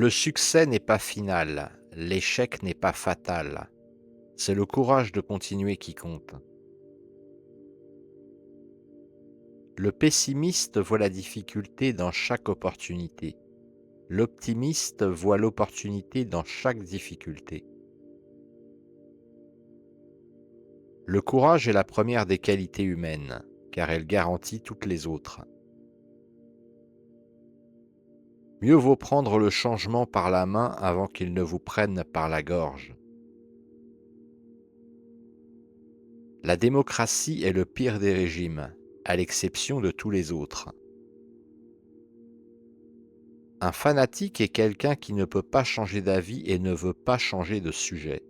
Le succès n'est pas final, l'échec n'est pas fatal. C'est le courage de continuer qui compte. Le pessimiste voit la difficulté dans chaque opportunité. L'optimiste voit l'opportunité dans chaque difficulté. Le courage est la première des qualités humaines, car elle garantit toutes les autres. Mieux vaut prendre le changement par la main avant qu'il ne vous prenne par la gorge. La démocratie est le pire des régimes, à l'exception de tous les autres. Un fanatique est quelqu'un qui ne peut pas changer d'avis et ne veut pas changer de sujet.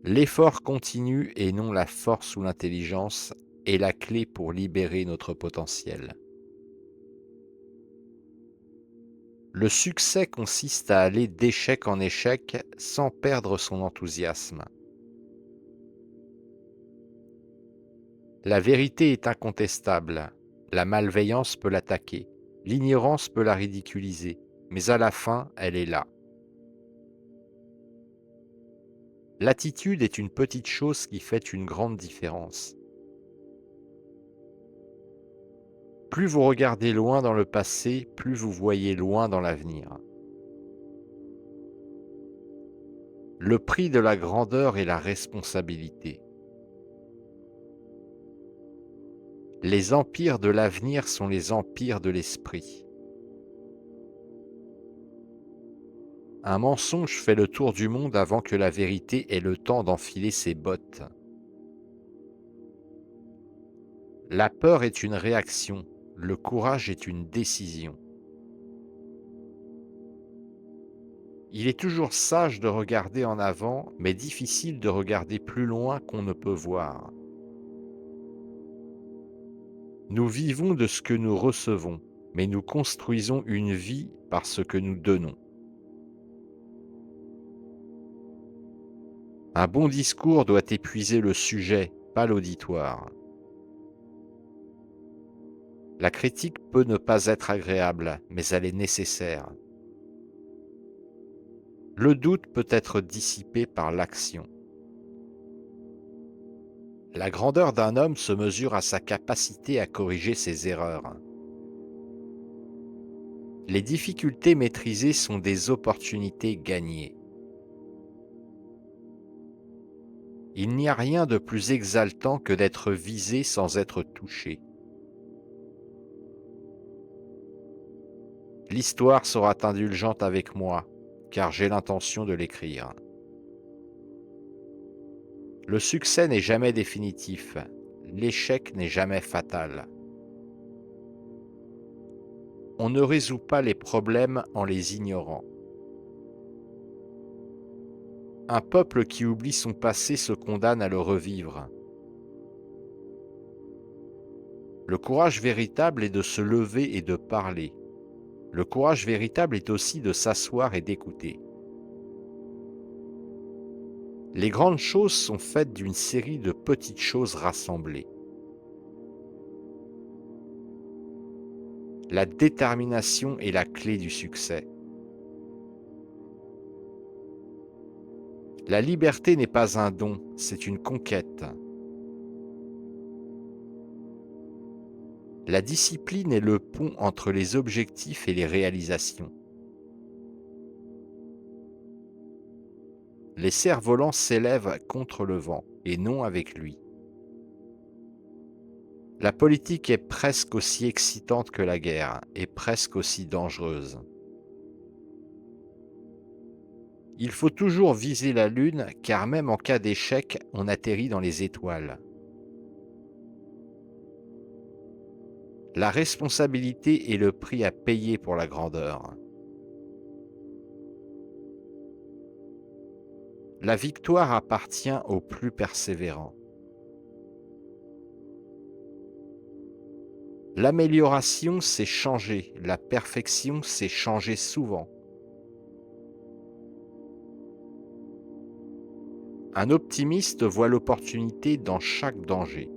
L'effort continu et non la force ou l'intelligence est la clé pour libérer notre potentiel. Le succès consiste à aller d'échec en échec sans perdre son enthousiasme. La vérité est incontestable. La malveillance peut l'attaquer. L'ignorance peut la ridiculiser. Mais à la fin, elle est là. L'attitude est une petite chose qui fait une grande différence. Plus vous regardez loin dans le passé, plus vous voyez loin dans l'avenir. Le prix de la grandeur est la responsabilité. Les empires de l'avenir sont les empires de l'esprit. Un mensonge fait le tour du monde avant que la vérité ait le temps d'enfiler ses bottes. La peur est une réaction, le courage est une décision. Il est toujours sage de regarder en avant, mais difficile de regarder plus loin qu'on ne peut voir. Nous vivons de ce que nous recevons, mais nous construisons une vie par ce que nous donnons. Un bon discours doit épuiser le sujet, pas l'auditoire. La critique peut ne pas être agréable, mais elle est nécessaire. Le doute peut être dissipé par l'action. La grandeur d'un homme se mesure à sa capacité à corriger ses erreurs. Les difficultés maîtrisées sont des opportunités gagnées. Il n'y a rien de plus exaltant que d'être visé sans être touché. L'histoire sera indulgente avec moi, car j'ai l'intention de l'écrire. Le succès n'est jamais définitif, l'échec n'est jamais fatal. On ne résout pas les problèmes en les ignorant. Un peuple qui oublie son passé se condamne à le revivre. Le courage véritable est de se lever et de parler. Le courage véritable est aussi de s'asseoir et d'écouter. Les grandes choses sont faites d'une série de petites choses rassemblées. La détermination est la clé du succès. La liberté n'est pas un don, c'est une conquête. La discipline est le pont entre les objectifs et les réalisations. Les cerfs-volants s'élèvent contre le vent, et non avec lui. La politique est presque aussi excitante que la guerre, et presque aussi dangereuse. Il faut toujours viser la lune, car même en cas d'échec, on atterrit dans les étoiles. La responsabilité est le prix à payer pour la grandeur. La victoire appartient aux plus persévérants. L'amélioration, c'est changer. La perfection, c'est changer souvent. Un optimiste voit l'opportunité dans chaque danger.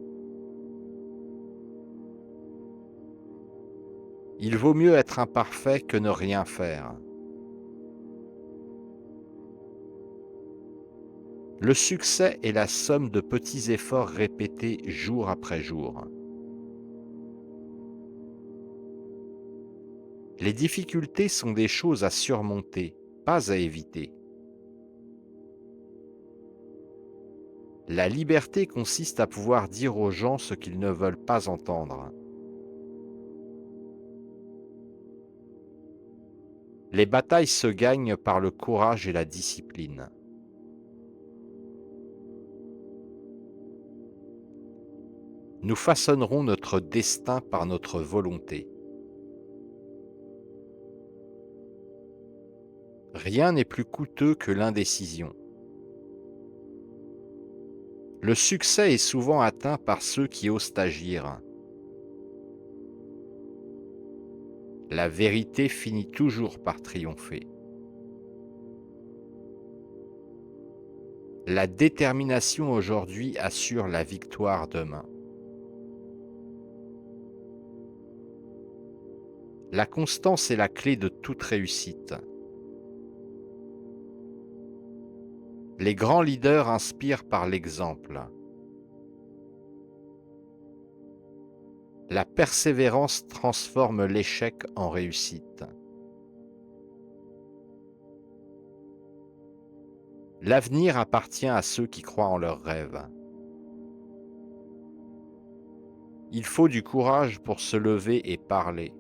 Il vaut mieux être imparfait que ne rien faire. Le succès est la somme de petits efforts répétés jour après jour. Les difficultés sont des choses à surmonter, pas à éviter. La liberté consiste à pouvoir dire aux gens ce qu'ils ne veulent pas entendre. Les batailles se gagnent par le courage et la discipline. Nous façonnerons notre destin par notre volonté. Rien n'est plus coûteux que l'indécision. Le succès est souvent atteint par ceux qui osent agir. La vérité finit toujours par triompher. La détermination aujourd'hui assure la victoire demain. La constance est la clé de toute réussite. Les grands leaders inspirent par l'exemple. La persévérance transforme l'échec en réussite. L'avenir appartient à ceux qui croient en leurs rêves. Il faut du courage pour se lever et parler.